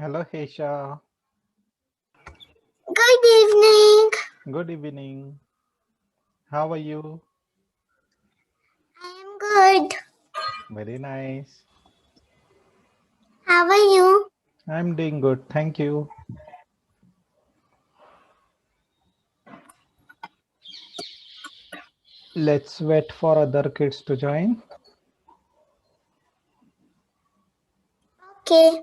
Hello, Hesha. Good evening. Good evening. How are you? I am good. Very nice. How are you? I'm doing good. Thank you. Let's wait for other kids to join. Okay.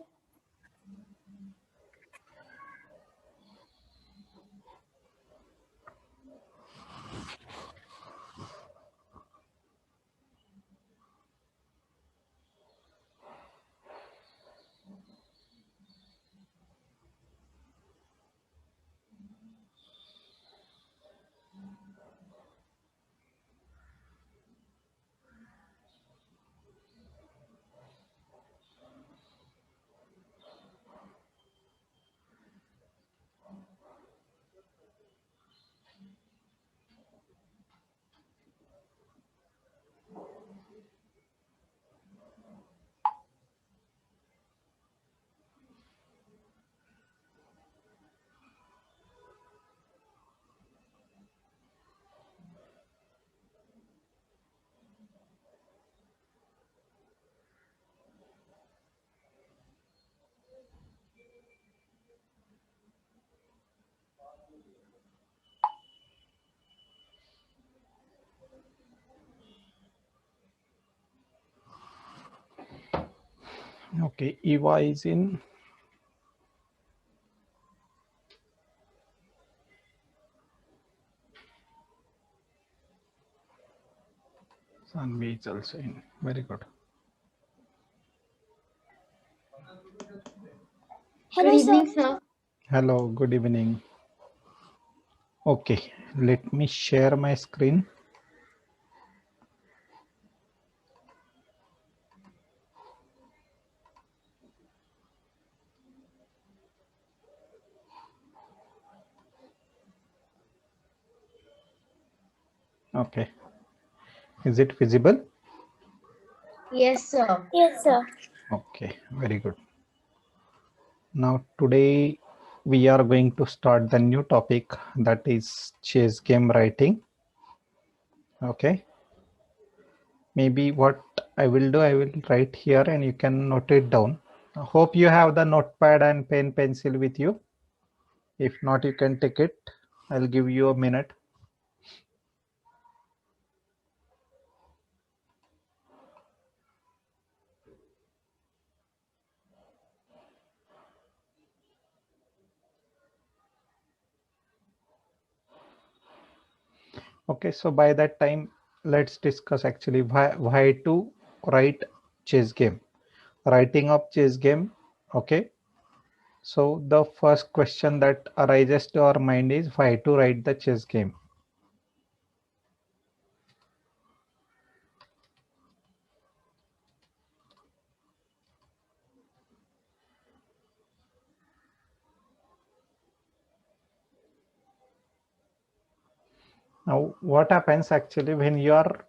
Okay, Eva is in. Sanvi is also in. Very good. Hello, Good sir. evening, sir. Hello, good evening. Okay, let me share my screen. Okay, is it visible? Yes, sir. Yes, sir. Okay, very good. Now, today we are going to start the new topic, that is chess game writing. Okay. Maybe what I will do, I will write here and you can note it down. I hope you have the notepad and pen pencil with you. If not, you can take it. I'll give you a minute. Okay, so by that time, let's discuss actually why to write chess game. Writing of chess game. Okay. So the first question that arises to our mind is why to write the chess game. Now, what happens actually when you are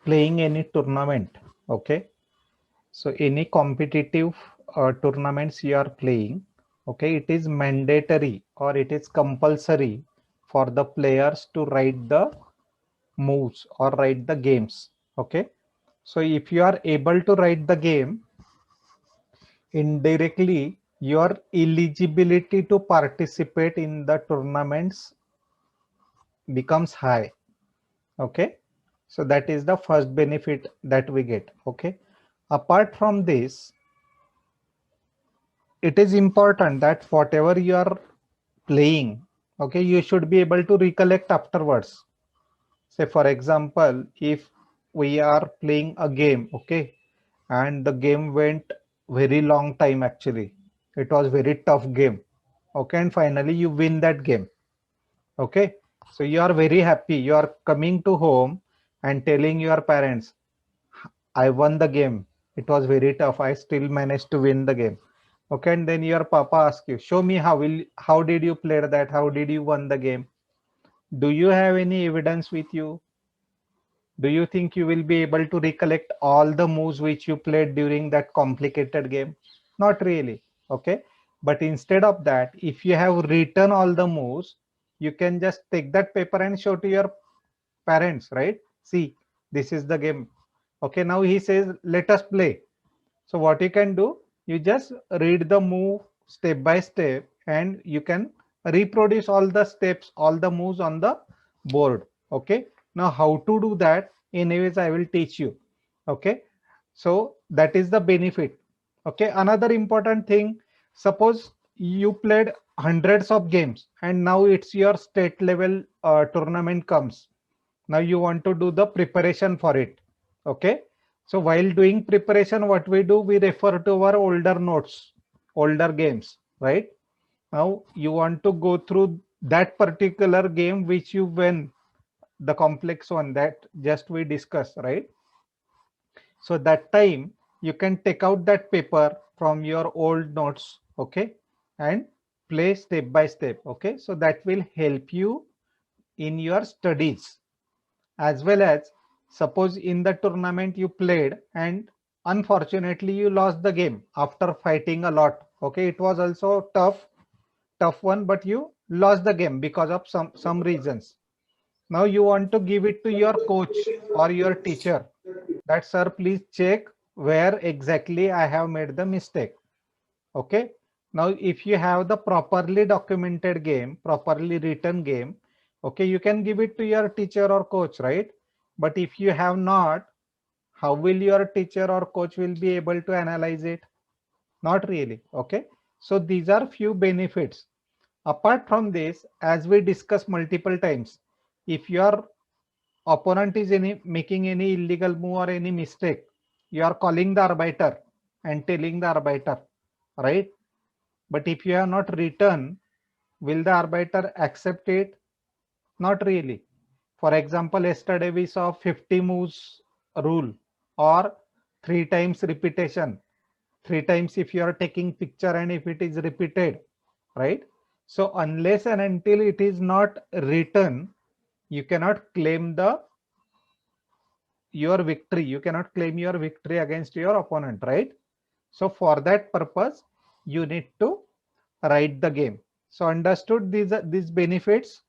playing any tournament? Okay, so any competitive tournaments you are playing, okay, it is mandatory or it is compulsory for the players to write the moves or write the games. Okay, so if you are able to write the game, indirectly your eligibility to participate in the tournaments becomes high. Okay, so that is the first benefit that we get. Okay, apart from this, it is important that whatever you are playing, okay, you should be able to recollect afterwards. Say for example, if we are playing a game, okay, and the game went very long time, actually it was very tough game, okay, and finally you win that game. Okay, so you are very happy, you are coming to home and telling your parents, I won the game. It was very tough. I still managed to win the game. Okay, and then your papa asks you, show me how did you play that? How did you won the game? Do you have any evidence with you? Do you think you will be able to recollect all the moves which you played during that complicated game? Not really. Okay. But instead of that, if you have written all the moves, you can just take that paper and show to your parents, right? See, this is the game. Okay, now he says, let us play. So what you can do, you just read the move step by step and you can reproduce all the steps, all the moves on the board. Okay, now how to do that? Anyways, I will teach you. Okay, so that is the benefit. Okay, another important thing, suppose you played hundreds of games and now it's your state level tournament comes. Now you want to do the preparation for it. Okay, so while doing preparation, what we do, we refer to our older notes, older games, right? Now you want to go through that particular game which you win, the complex one that just we discussed, right? So that time you can take out that paper from your old notes, okay, and play step by step. Okay, so that will help you in your studies, as well as suppose in the tournament you played and unfortunately you lost the game after fighting a lot. Okay, it was also tough one, but you lost the game because of some reasons. Now you want to give it to your coach or your teacher that, sir, please check where exactly I have made the mistake. Okay, now if you have the properly documented game, properly written game, okay, you can give it to your teacher or coach, right? But if you have not, how will your teacher or coach will be able to analyze it? Not really. Okay, so these are few benefits. Apart from this, as we discussed multiple times, if your opponent is making any illegal move or any mistake, you are calling the arbiter and telling the arbiter, right? But if you have not written, will the arbiter accept it? Not really. For example, yesterday we saw 50 moves rule or 3 times repetition. 3 times if you are taking picture and if it is repeated, right? So unless and until it is not written, you cannot claim your victory. You cannot claim your victory against your opponent, right? So for that purpose, you need to write the game. So understood these benefits?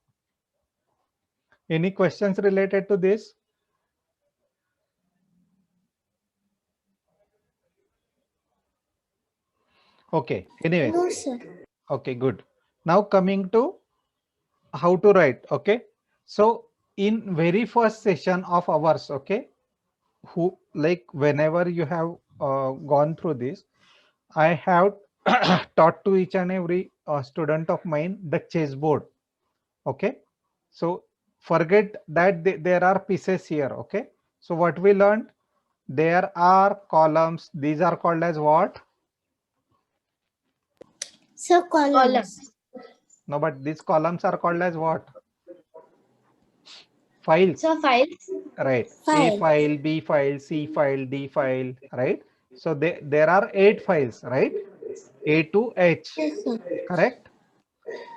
Any questions related to this? Okay, anyways, No, sir. okay, good. Now coming to how to write. Okay, so in very first session of ours, okay, who, like, whenever you have gone through this, I have taught to each and every student of mine the chessboard. Okay, so forget that there are pieces here. Okay, so what we learned, there are columns. These are called as what? So columns. Columns. No, but these columns are called as what? Files. So files. Right. A File. file, B file, C file, D file, right? So there are 8 files, right? A to H, Yes, sir. correct?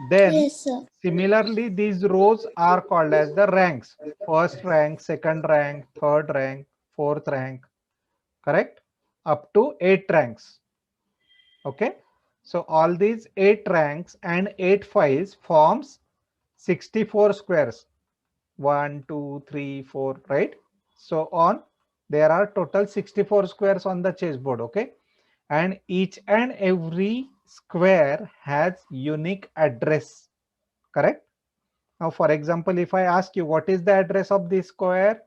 Then Yes, sir. similarly, these rows are called as the ranks. First rank, second rank, third rank, fourth rank, correct? Up to 8 ranks. Okay. So all these 8 ranks and 8 files forms 64 squares. 1, 2, 3, 4, right? So on, there are total 64 squares on the chessboard. Okay, and each and every square has unique address, correct? Now for example, if I ask you what is the address of this square,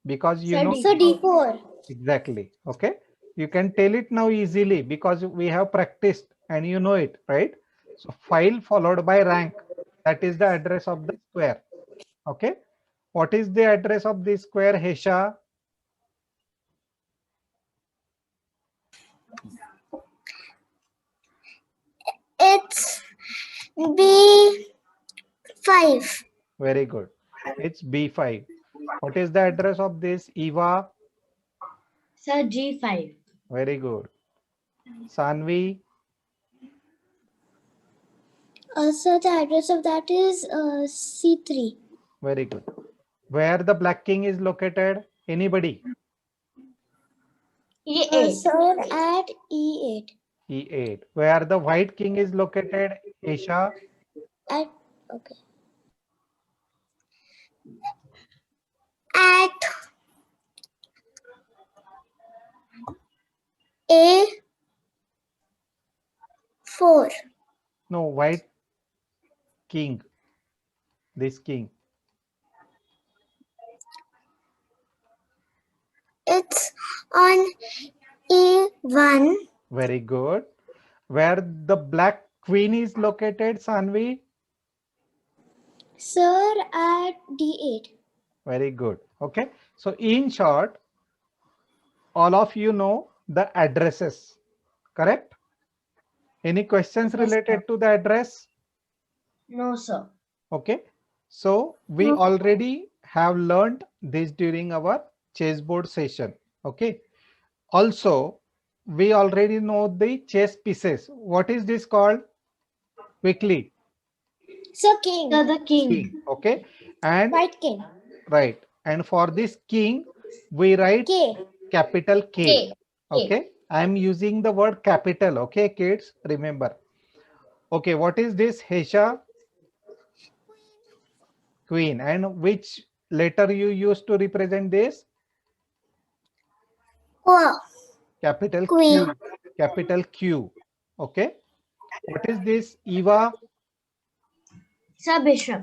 because you So know So D4. exactly, okay, you can tell it now easily because we have practiced and you know it, right? So file followed by rank, that is the address of the square. Okay, what is the address of this square, Hesha? It's B5. Very good. It's B5. What is the address of this, Eva? So G5. Very good. Sanvi? So the address of that is C3. Very good. Where the Black King is located? Anybody? E8. Sir, at E8. E8. Where the white king is located, Isha? At okay. At A4. No, white king. This king. It's on E1. Very good. Where the black queen is located, Sanvi? Sir, at D8. Very good. Okay. So in short, all of you know the addresses, correct? Any questions Yes, related sir. to the address? No, sir. Okay. So we already have learned this during our chessboard session. Okay. Also, we already know the chess pieces. What is this called? Quickly. Sir, king. Sir, the king. King. Okay. And White king. right. And for this king, we write K. capital K. K. Okay. I am using the word capital. Okay, kids, remember. Okay, what is this, Hesha? Queen. And which letter you use to represent this? O. Capital Queen. Q. Capital Q. Okay. What is this, Eva? Sir, bishop.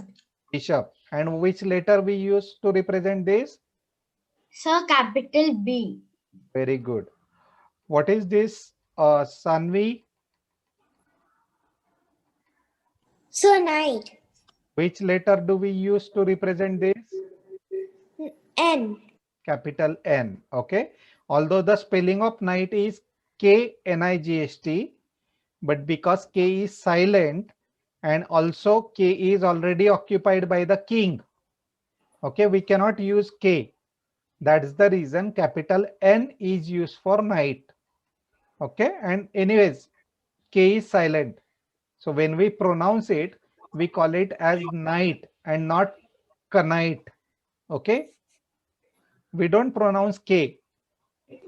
Bishop. And which letter we use to represent this? Sir, capital B. Very good. What is this, Sanvi? Sir, knight. Which letter do we use to represent this? N. Capital N. Okay. Although the spelling of knight is Knigst, but because K is silent and also K is already occupied by the king. Okay, we cannot use K. That is the reason capital N is used for knight. Okay, and anyways, K is silent. So when we pronounce it, we call it as knight and not knight. Okay, we don't pronounce K.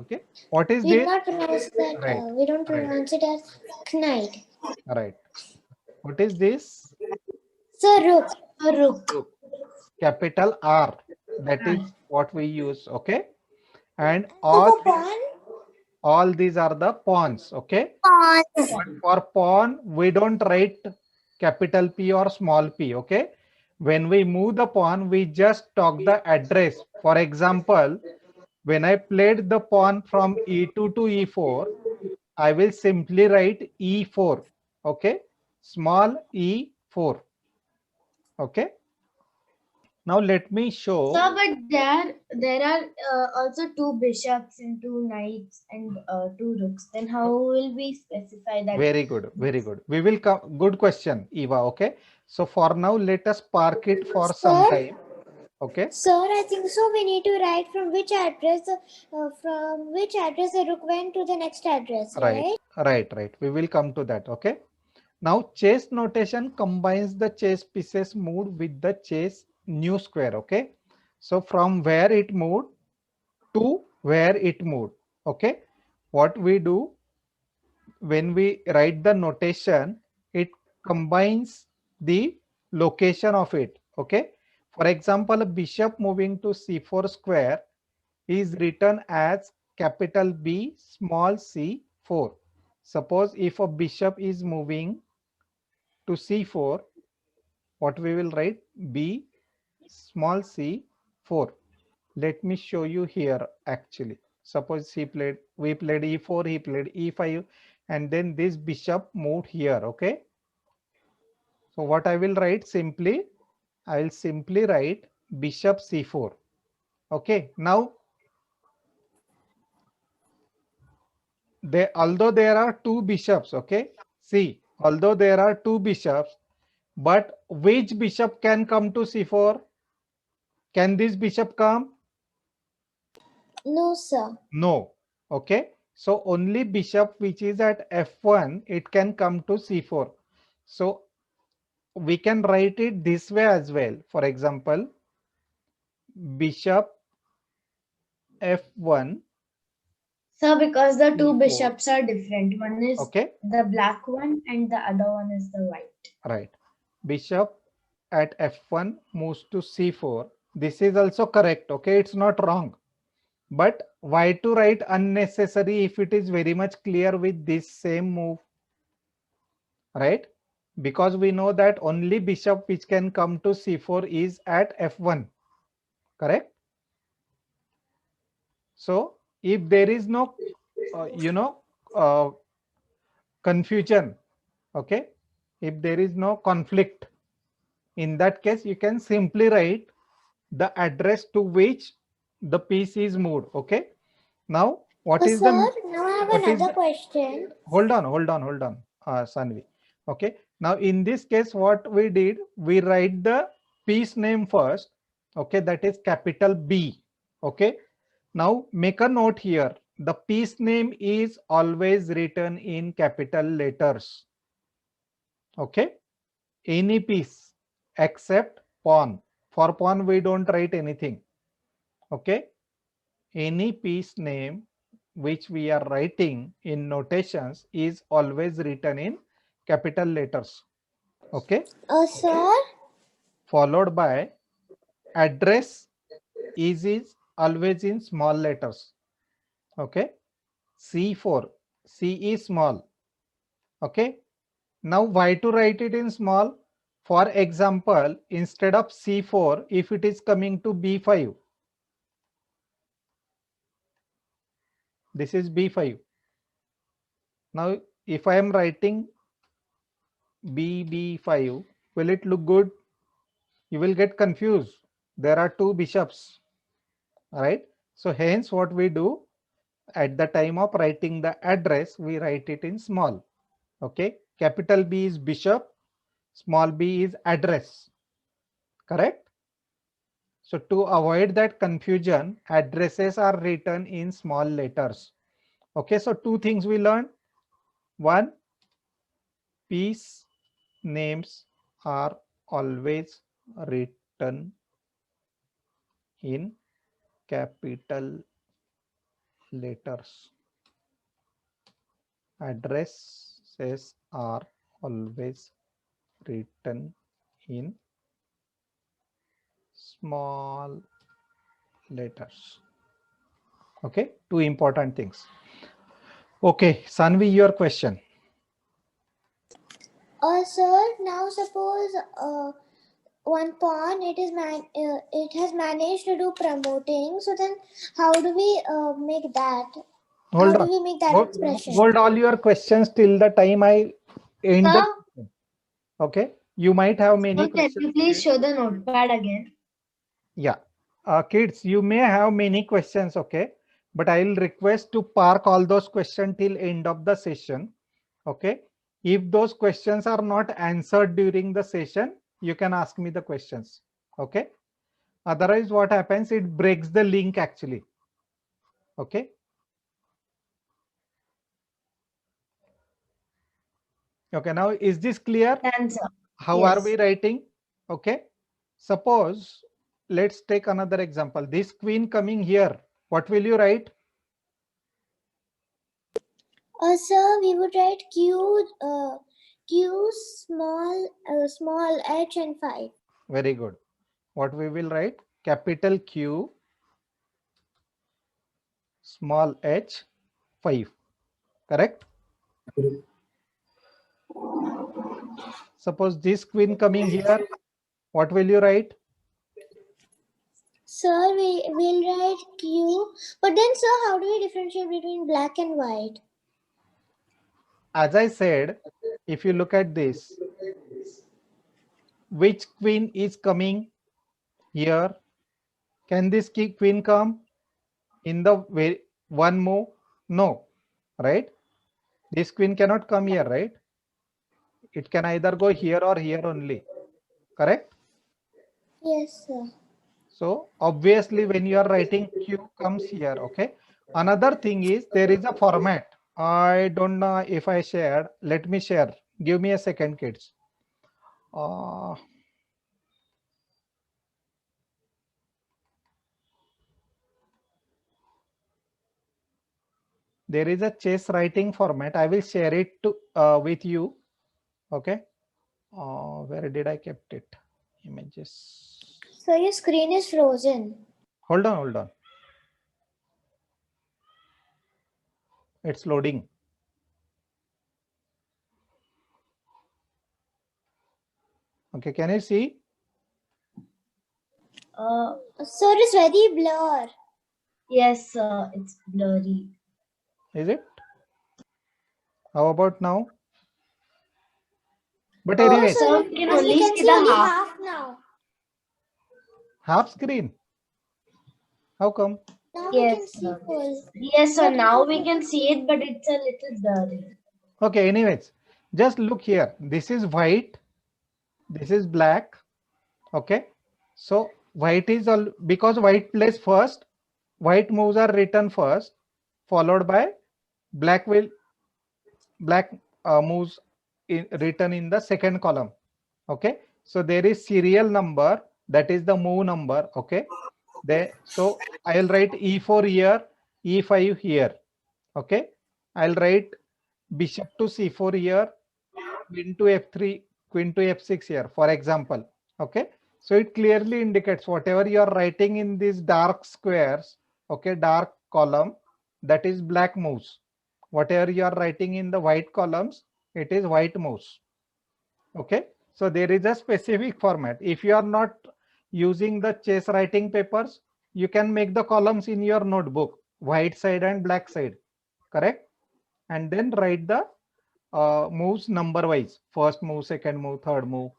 Okay, what is We do this? not pronounce that. Right, We don't right, pronounce it as knight. right. What is this? Sir, rook. Sir, rook. Rook. Capital R. That is what we use. Okay, and So for pawn? all these are the pawns. Okay, Pawn. but for pawn we don't write capital P or small p. Okay, when we move the pawn we just talk the address. For example, when I played the pawn from E2 to E4, I will simply write E4. Okay, small E4. Okay, now let me show. Sir, but there are also two bishops and two knights and two rooks. Then how will we specify that? Very good, very good. We will come. Good question, Eva. Okay, so for now let us park it for some Sir? time. Okay, Sir, I think so. We need to write from which address the rook went to the next address, right, right? right. We will come to that. Okay, now chess notation combines the chess pieces moved with the chess new square. Okay, so from where it moved to where it moved. Okay, what we do when we write the notation, it combines the location of it. Okay, for example, a bishop moving to c4 square is written as capital B small c4. Suppose if a bishop is moving to c4, what we will write? B small c4. Let me show you here. Actually, suppose we played e4, he played e5, and then this bishop moved here. Okay, so what I will write, simply I will simply write bishop c4. Okay, now although there are two bishops, okay, see, although there are two bishops, but which bishop can come to c4? Can this bishop come? No, sir. No. Okay, so only bishop which is at f1, it can come to c4. So we can write it this way as well. For example, bishop f1 Sir, because the two C4. bishops are different. One is Okay, the black one and the other one is the white. right. Bishop at f1 moves to c4. This is also correct. Okay, it's not wrong. But why to write unnecessary if it is very much clear with this same move, right? Because we know that only bishop which can come to c4 is at f1, correct? So if there is no, uh, confusion, okay, if there is no conflict, in that case, you can simply write the address to which the piece is moved. Okay. Now, what is Sir, the now I have what is another the question. hold on, Sanvi. Okay. Now, in this case, what we did, we write the piece name first. Okay, that is capital B. Okay. Now, make a note here. The piece name is always written in capital letters. Okay. Any piece except pawn. For pawn, we don't write anything. Okay. Any piece name which we are writing in notations is always written in capital letters. Okay. Sir, Followed by address is always in small letters. Okay. C4. C is small. Okay. Now why to write it in small? For example, instead of C4, if it is coming to B5, this is B5. Now, if I am writing BB5, will it look good? You will get confused. There are two bishops, right? So hence what we do at the time of writing the address, we write it in small. Okay. Capital B is bishop, small b is address, correct? So to avoid that confusion, addresses are written in small letters. Okay, so two things we learned. One, piece names are always written in capital letters. Addresses are always written in small letters. Okay, two important things. Okay, Sanvi, your question. Sir, now suppose one pawn it has managed to do promoting. So then, how do we make that? Hold How on. do we make that Hold, expression? hold all your questions till the time I end the Sir, question. Okay, you might have many can you questions. please show the notepad again? Yeah, kids, you may have many questions. Okay, but I will request to park all those questions till end of the session. Okay, if those questions are not answered during the session, you can ask me the questions. Okay, otherwise what happens, it breaks the link actually. Okay. Okay, now is this clear? Answer. How are Yes. we writing? Okay, suppose let's take another example. This queen coming here, what will you write? Sir, we would write Q small h and 5. Very good. What we will write? Capital Q, small h, 5. Correct? Suppose this queen coming here, what will you write? Sir, we will write Q. But then, sir, how do we differentiate between black and white? As I said, if you look at this, which queen is coming here? Can this queen come in the way one move? No, right? This queen cannot come here, right? It can either go here or here only, correct? Yes, sir. So obviously when you are writing Q comes here, okay? Another thing is there is a format. I don't know if I shared. Let me share. Give me a second, kids. Uh, there is a chess writing format. I will share it to with you. Okay. Where did I kept it? Images. So your screen is frozen. Hold on, hold on. It's loading. Okay, can you see? So it is very blur. Yes, it's blurry. Is it? How about now? But No, anyways, sir, we can as we only can see see the only half. half now. half screen. How come? Now we can Yes, see full. yes, so But now we can see it, but it's a little blurry. Okay, anyways, just look here. This is white. This is black. Okay. So white is all because white plays first. White moves are written first, followed by black moves written in the second column. Okay. So there is serial number, that is the move number. Okay. So I'll write E4 here, E5 here. Okay. I'll write bishop to C4 here, queen to F3, queen to F6 here, for example. Okay. So it clearly indicates whatever you are writing in these dark squares, okay, dark column, that is black moves. Whatever you are writing in the white columns, it is white moves. Okay. So there is a specific format. If you are not using the chess writing papers, you can make the columns in your notebook, white side and black side, correct? And then write the moves number wise, first move, second move, third move,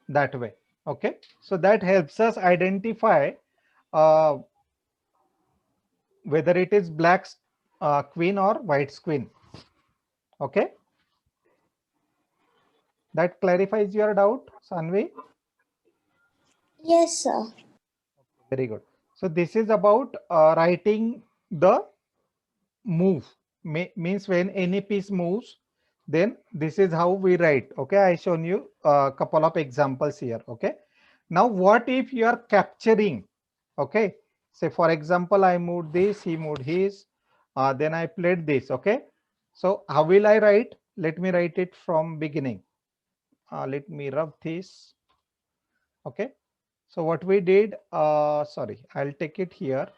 that way. Okay. So that helps us identify uh, whether it is black queen or white queen. Okay. That clarifies your doubt, Sanvi? yes, sir. Very good. So this is about writing the move. Means when any piece moves, then this is how we write. Okay, I shown you a couple of examples here. Okay, now what if you are capturing? Okay, say for example, I moved this, he moved his, then I played this. Okay, so how will I write? Let me write it from beginning. Let me rub this. Okay, so what we did, sorry, I'll take it here.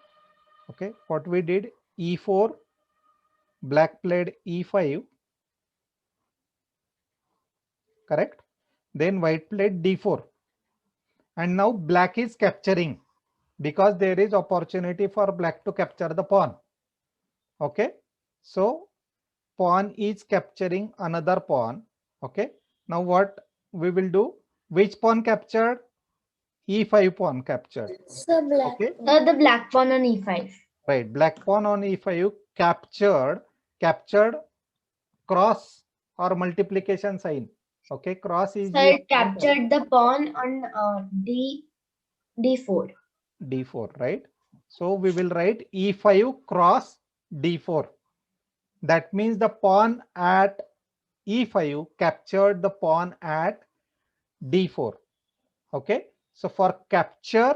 Okay, what we did, E4, black played E5, correct? Then white played D4. And now black is capturing because there is opportunity for black to capture the pawn. Okay. So pawn is capturing another pawn. Okay. Now what we will do? Which pawn captured? E5 pawn captured. So black. Okay. The black pawn on E5. Right. Black pawn on E5 captured cross or multiplication sign. Okay. Cross is So your it captured the pawn on D4. D4, right? So we will write E5 cross D4. That means the pawn at E5 captured the pawn at D4. Okay. So for capture,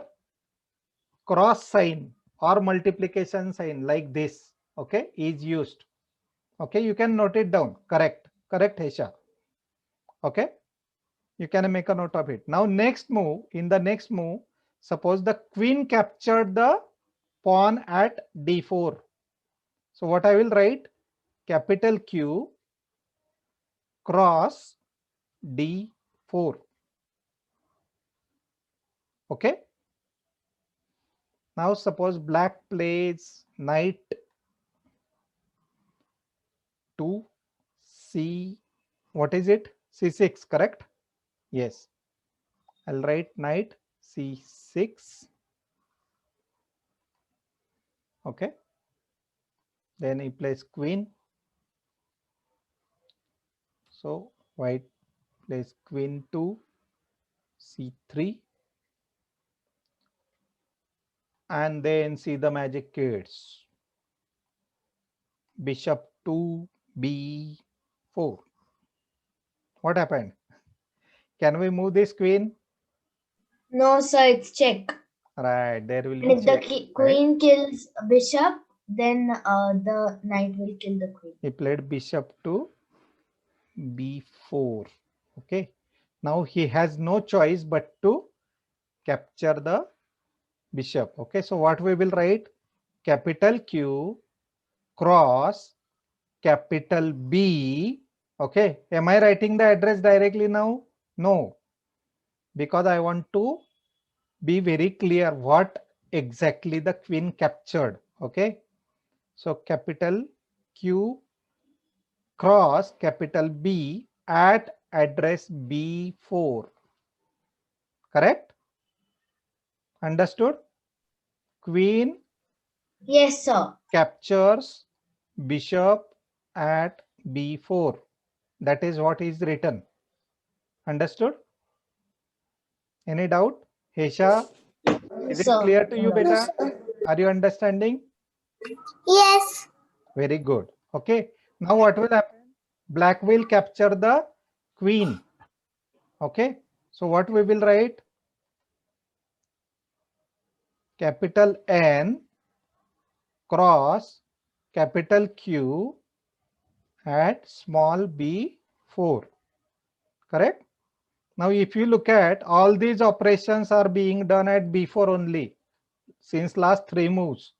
cross sign or multiplication sign like this, okay, is used. Okay. You can note it down. Correct. Correct, Hesha. Okay. You can make a note of it. Now next move, in the next move, suppose the queen captured the pawn at D4. So what I will write, capital Q cross D4. Okay. Now suppose black plays knight to C, what is it? C6, correct? Yes. I'll write knight C6. Okay. Then he plays queen. So white plays queen to C3. And then see the magic kids. Bishop to B4. What happened? Can we move this queen? No, sir, it's check. Right, there will And be if the check. Right? queen kills bishop, then the knight will kill the queen. He played bishop to b4. Okay. Now he has no choice but to capture the bishop. Okay. So what we will write? Capital Q cross capital B. Okay. Am I writing the address directly now? No. Because I want to be very clear what exactly the queen captured. Okay. So capital Q cross capital B at address B4. Correct? Understood? Queen Yes, sir. captures bishop at B4. That is what is written. Understood? Any doubt? Hesha, is it Sir. clear to you, No, beta? sir. Are you understanding? Yes. Very good. Okay. Now what will happen? Black will capture the queen. Okay. So what we will write? Capital N cross capital Q at small b4. Correct? Now if you look at all these operations are being done at b4 only since last 3 moves.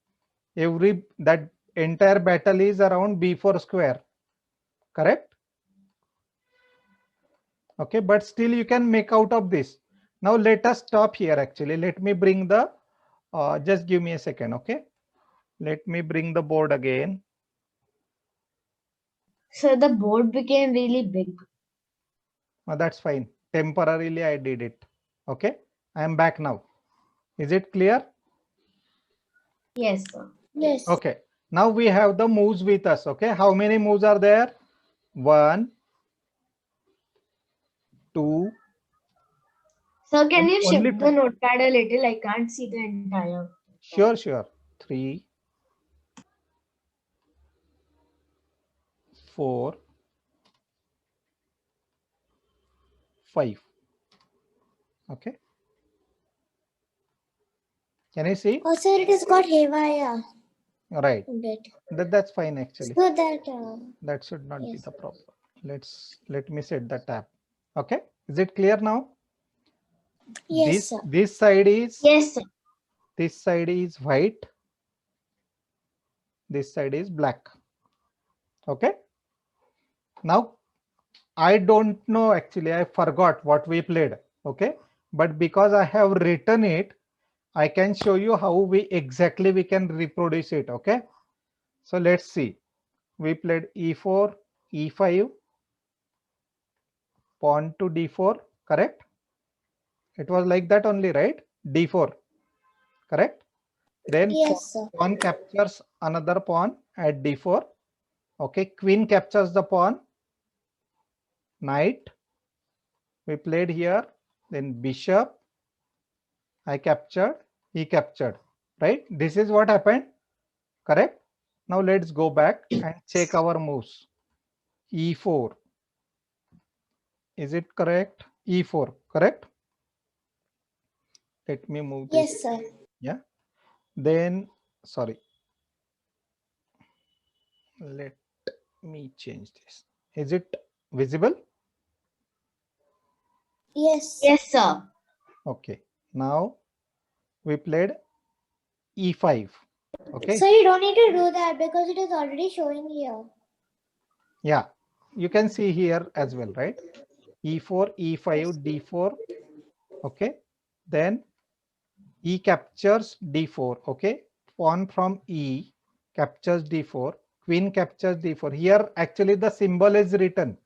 That entire battle is around b4 square. Correct? Okay, but still you can make out of this. Now let us stop here actually. Let me bring the, just give me a second, okay? Let me bring the board again. So the board became really big. That's fine. Temporarily I did it. Okay, I am back now. Is it clear? Yes, sir. Yes. Okay, now we have the moves with us. Okay, how many moves are there? 1, 2. Sir, can you Only shift the notepad a little? I can't see the entire. Sure, sure. 3, 4, 5. Okay. Can I see? Oh, sir, it has got haywire. Right. A bit. That's fine actually. So that. That should not be Yes. the problem. Let me set the tab. Okay. Is it clear now? Yes, sir. This side is Yes, sir. this side is white. This side is black. Okay. Now I don't know actually. I forgot what we played. Okay. But because I have written it, I can show you how we can reproduce it. Okay. So let's see. We played e4, e5, pawn to d4. Correct. It was like that only, right? d4. Correct. Then Yes, sir. pawn captures another pawn at d4. Okay. Queen captures the pawn. Knight. We played here. Then bishop. I captured. He captured. Right. This is what happened. Correct. Now let's go back and check our moves. e4. Is it correct? e4. Correct. Let me move this. Yes, sir. Yeah. Then, sorry. Let me change this. Is it visible? Yes. Yes, sir. Okay. Now we played e5. Okay. So you don't need to do that because it is already showing here. Yeah. You can see here as well, right? e4, e5, d4. Okay. Then e captures d4. Okay. Pawn from e captures d4. Queen captures d4. Here actually the symbol is written.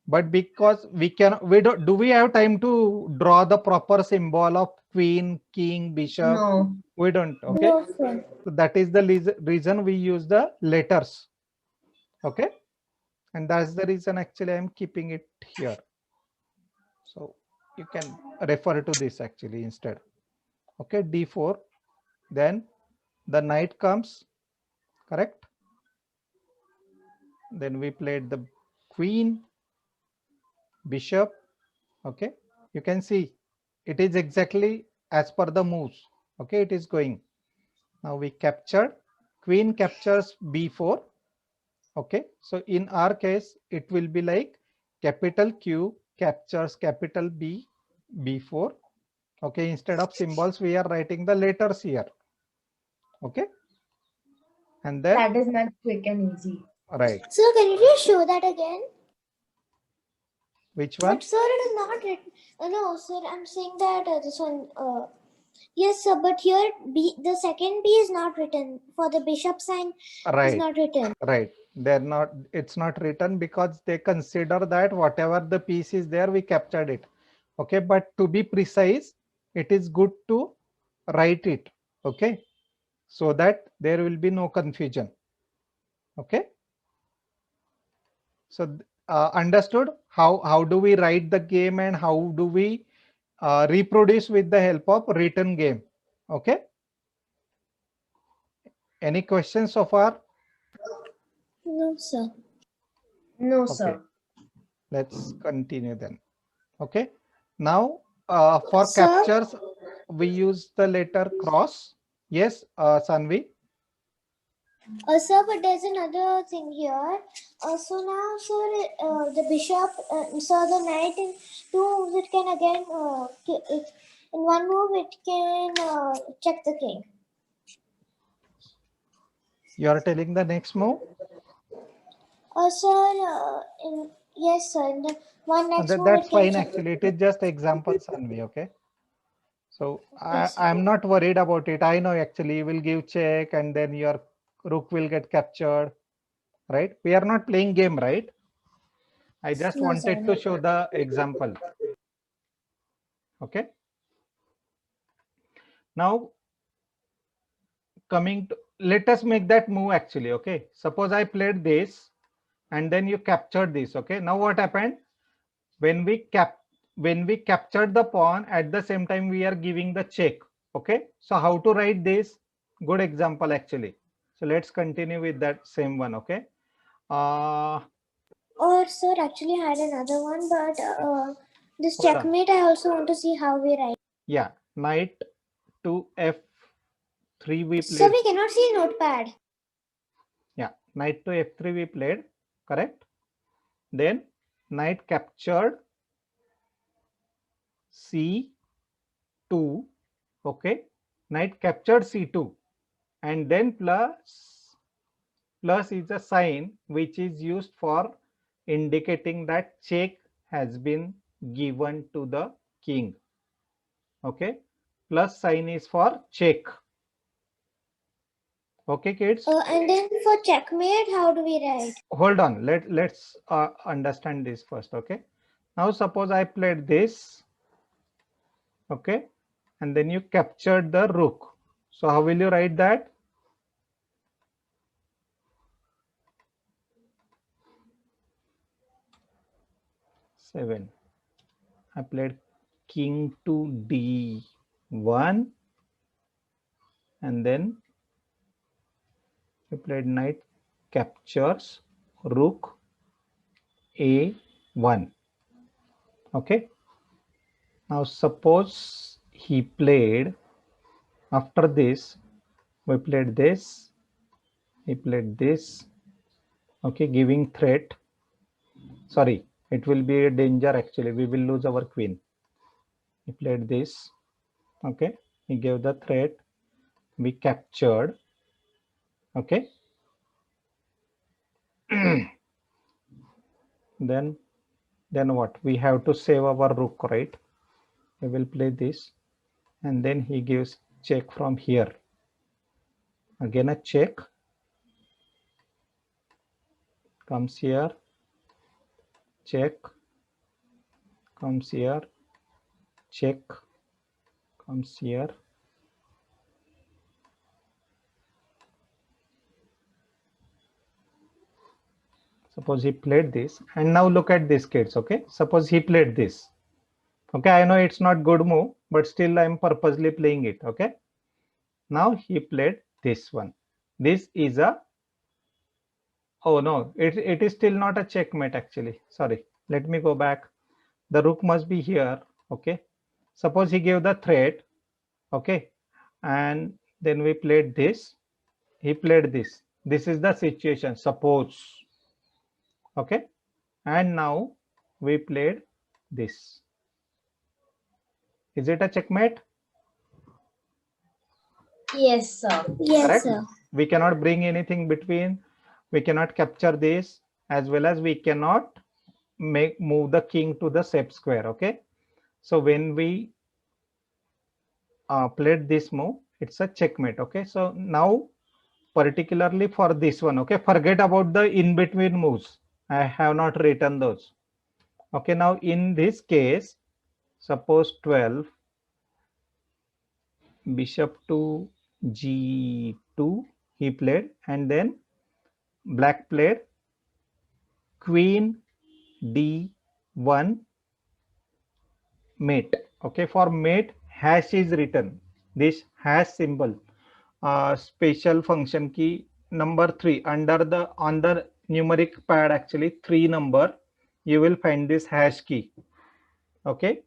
But because we don't, do we have time to draw the proper symbol of queen, king, bishop? No. We don't. Okay. No, sir. So that is the reason we use the letters. Okay. And that's the reason actually I'm keeping it here. So you can refer to this actually instead. Okay. d4. Then the knight comes. Correct. Then we played the queen, bishop. Okay. You can see it is exactly as per the moves. Okay. It is going. Now we captured. queen captures b4. Okay, so in our case, it will be like capital Q captures capital B, b4. Okay, instead of symbols, we are writing the letters here. Okay, and then That is not quick and easy. right, Sir, can you just show that again? which one? But sir, it is not written. No, sir, I'm saying that this one. Yes, sir, but here B, the second B is not written. For the bishop sign, is Right, not written. right. They're not. It's not written because they consider that whatever the piece is there, we captured it. Okay, but to be precise, it is good to write it. Okay, so that there will be no confusion. Okay, so understood how do we write the game and how do we reproduce with the help of written game. Okay, any questions so far? No, sir. No, Okay, sir. let's continue then. Okay, now for Sir? captures we use the letter cross. Yes, Sanvi. Sir, but there's another thing here. So now, sir, the bishop, sir, the knight in two moves, it can again, in one move, it can check the king. You are telling the next move. Sir, yes, sir, in the one next move, That's it can fine check. actually. It is just example, Sanvi. Okay. So Yes, sir. I'm not worried about it. I know actually you will give check and then your rook will get captured, right? We are not playing game, right? I just No, sir, wanted no. to show the example. Okay. Now coming to, let us make that move actually. Okay. Suppose I played this and then you captured this. Okay. Now what happened? When we captured the pawn, at the same time we are giving the check. Okay, so how to write this? Good example actually. So let's continue with that same one. Okay, Or, sir, actually I had another one, but this hold on. checkmate, I also want to see how we write. Yeah, knight to f3 we Sir, played. we cannot see notepad. Yeah, knight to f3 we played, correct? Then knight captured c2. Okay, knight captured c2, and then plus is a sign which is used for indicating that check has been given to the king. Okay, plus sign is for check. Okay, kids. And then for checkmate, how do we write? Hold on, let's understand this first. Okay, now suppose I played this. Okay, and then you captured the rook. So how will you write that? Seven. I played king to d1, and then we played knight captures rook a1. Okay, now suppose he played, after this we played this, he played this. Okay, giving threat. Sorry, it will be a danger actually, we will lose our queen. He played this. Okay, he gave the threat, we captured. Okay, then what? We have to save our rook, right? We will play this, and then he gives check from here. Again a check, comes here, check, comes here, check, comes here. Suppose he played this, and now look at this, kids. Okay, suppose he played this. Okay, I know it's not good move, but still I'm purposely playing it. Okay, now he played this one. This is a, oh no, it is still not a checkmate actually. Sorry, let me go back. The rook must be here. Okay, suppose he gave the threat. Okay, and then we played this. he played this. This is the situation, suppose. Okay, and now we played this. Is it a checkmate? Yes, sir. Yes, Correct. sir. We cannot bring anything between. We cannot capture this, as well as we cannot move the king to the sep square. Okay, so when we played this move, it's a checkmate. Okay, so now particularly for this one, okay, forget about the in between moves. I have not written those. Okay, now in this case, suppose 12, bishop to g2 he played, and then black played queen d1 mate. Okay, for mate hash is written, this hash symbol, special function key number 3 under the on the numeric pad, actually 3 number, you will find this hash key. Okay,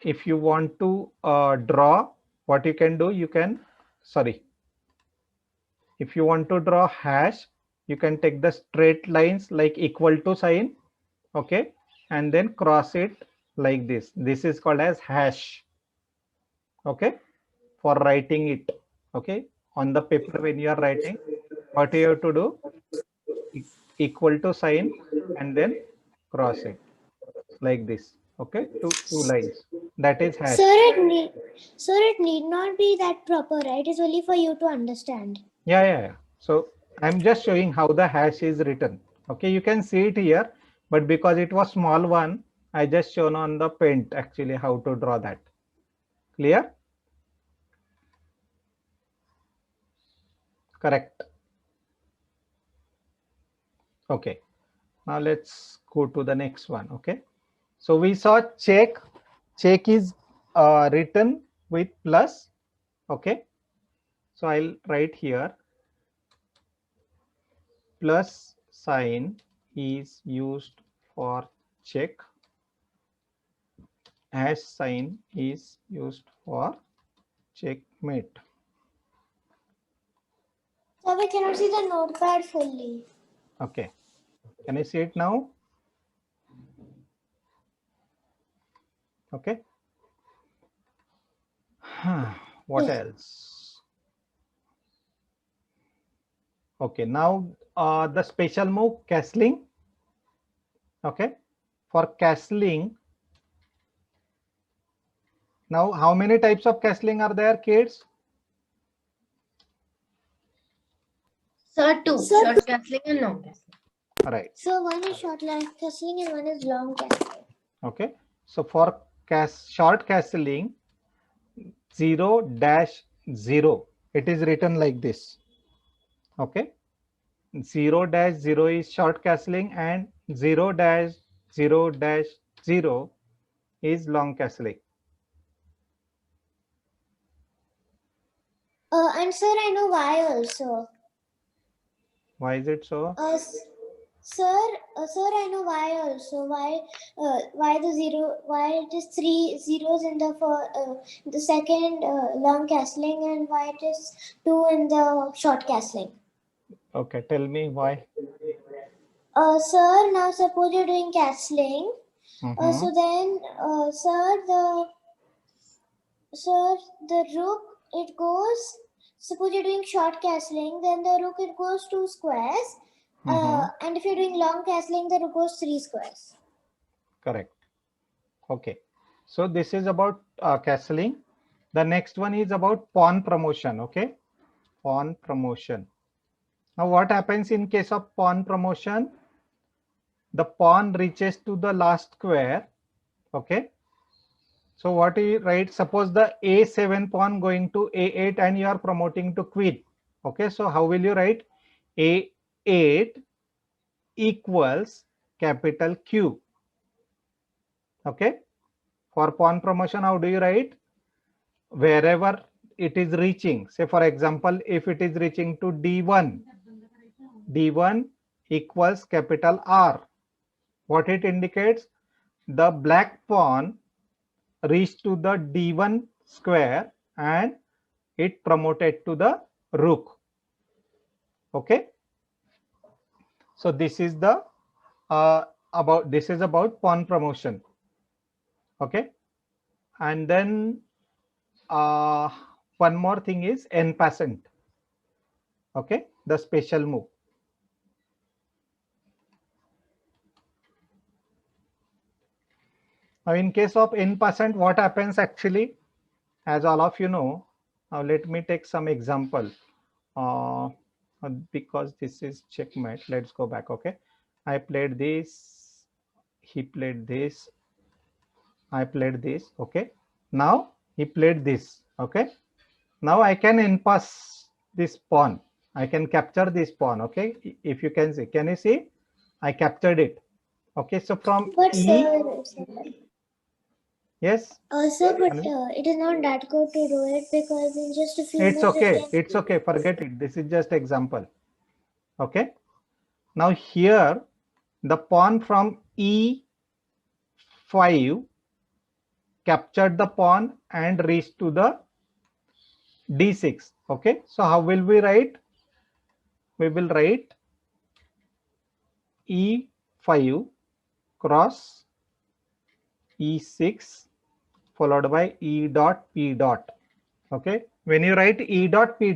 if you want to draw, what you can do, you can, sorry, if you want to draw hash, you can take the straight lines like equal to sign, okay, and then cross it like this. This is called as hash. Okay, for writing it. Okay, on the paper when you are writing, what you have to do, equal to sign and then cross it like this. Okay, two lines, that is hash. Sir, it need not be that proper, right? It's only for you to understand. Yeah. So I'm just showing how the hash is written. Okay, you can see it here, but because it was small one, I just shown on the paint actually how to draw that. Clear? Correct. Okay, now let's go to the next one. Okay, so we saw check. Check is written with plus. Okay, so I'll write here, plus sign is used for check, hash sign is used for checkmate. So we cannot see the notepad fully. Okay, can you see it now? Okay. What Yes. else? Okay, now the special move castling. Okay, for castling, now how many types of castling are there, kids? Sir, two. Sir, Short castling and long castling. All right. So one is short castling and one is long castling. Okay, so for short castling, 0-0, it is written like this. Okay, 0-0 is short castling and 0-0-0 is long castling. And sir, I know why also. Why is it so? Sir, I know why also. Why the zero? Why it is 3 zeros in the second long castling, and why it is 2 in the short castling? Okay, tell me why. Sir, now suppose you're doing castling. So then, the rook, it goes, suppose you're doing short castling, then the rook, it goes 2 squares. And if you're doing long castling, the rook goes 3 squares. Correct. Okay, so this is about castling. The next one is about pawn promotion. Okay, pawn promotion. Now what happens in case of pawn promotion? The pawn reaches to the last square. Okay, so what do you write? Suppose the a7 pawn going to a8 and you are promoting to queen. Okay, so how will you write? A8 equals capital Q. Okay, for pawn promotion, how do you write? Wherever it is reaching, say for example, if it is reaching to d1 equals capital R. What it indicates? The black pawn reached to the d1 square and it promoted to the rook. Okay. So this is the about pawn promotion. Okay. And then one more thing is en passant. Okay, the special move. Now in case of en passant, what happens actually? As all of you know, now let me take some example. Because this is checkmate, let's go back. Okay, I played this, he played this, I played this. Okay, now he played this. Okay, now I can en pass this pawn. I can capture this pawn. Okay, if you can see, can you see? I captured it. Okay, so from But E, sir, yes. sir, but it is not that good to do it because in just a few It's moves it okay. can. It's okay. Forget it. This is just example. Okay. Now here, the pawn from E5 captured the pawn and reached to the D6. Okay. So how will we write? We will write E5 cross E6 followed by E dot P dot. Okay. When you write E dot P